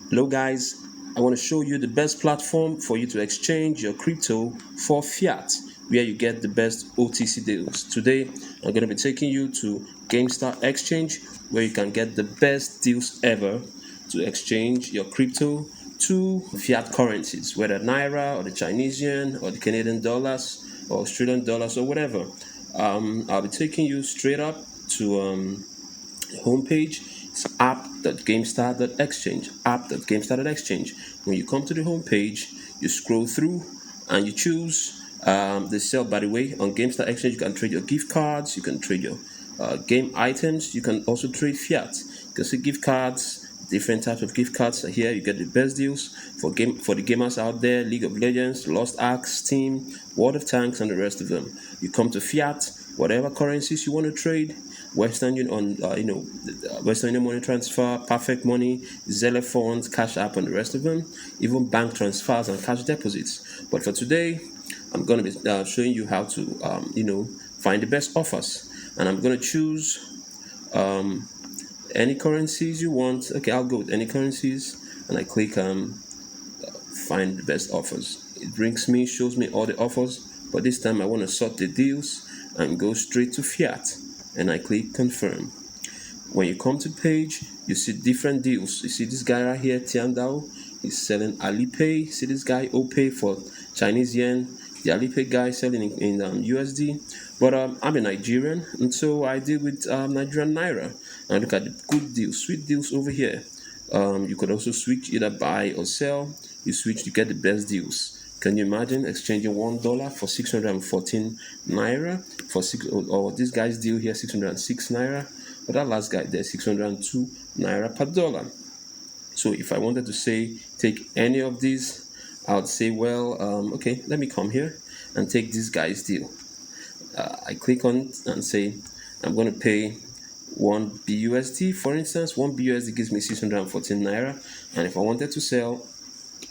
Hello guys, I want to show you the best platform for you to exchange your crypto for fiat, where you get the best OTC deals. Today, I'm going to be taking you to GameStar Exchange, where you can get the best deals ever to exchange your crypto to fiat currencies, whether Naira or the Chinese yuan or the Canadian dollars or Australian dollars or whatever. I'll be taking you straight up to homepage. It's app.gamestar.exchange. App.gamestar.exchange. When you come to the homepage, you scroll through and you choose the sell. By the way, on GameStar Exchange, you can trade your gift cards, you can trade your game items, you can also trade fiat. You can see gift cards, different types of gift cards are here. You get the best deals for the gamers out there: League of Legends, Lost Ark, Steam, World of Tanks, and the rest of them. You come to fiat, whatever currencies you want to trade. Western Union Western Union money transfer, Perfect Money, Zelle Funds, Cash App, and the rest of them. Even bank transfers and cash deposits. But for today, I'm going to be showing you how to find the best offers, and I'm going to choose any currencies you want. Okay, I'll go with any currencies, and I click find the best offers. It shows me all the offers, but this time I want to sort the deals and go straight to fiat, and I click confirm. When you come to page, you see different deals. You see this guy right here, Tiandao, he's selling Alipay. See this guy, OPay, for Chinese yen. The Alipay guy selling in USD. But I'm a Nigerian, and so I deal with Nigerian Naira. And look at the good deals, sweet deals over here. You could also switch, either buy or sell. You switch to get the best deals. Can you imagine exchanging $1 for 614 naira for or this guy's deal here, 606 naira, but that last guy there, 602 naira per dollar. So if I wanted to say take any of these, I would say, well, okay, let me come here and take this guy's deal. I click on it and say I'm going to pay 1 BUSD, for instance. 1 BUSD gives me 614 naira, and if I wanted to sell,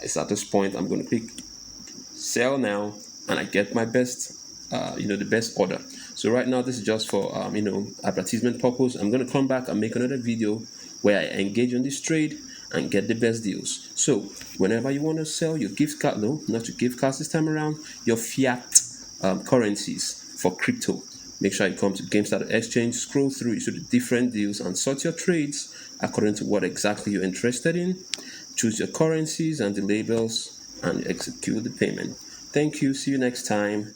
it's at this point I'm going to click sell now, and I get my best the best order. So right now this is just for advertisement purpose. I'm going to come back and make another video where I engage on this trade and get the best deals. So whenever you want to sell your gift card, no, not your gift cards this time around, your fiat currencies for crypto, make sure you come to GameStar Exchange, scroll through, you see the different deals, and sort your trades according to what exactly you're interested in. Choose your currencies and the labels and execute the payment. Thank you. See you next time.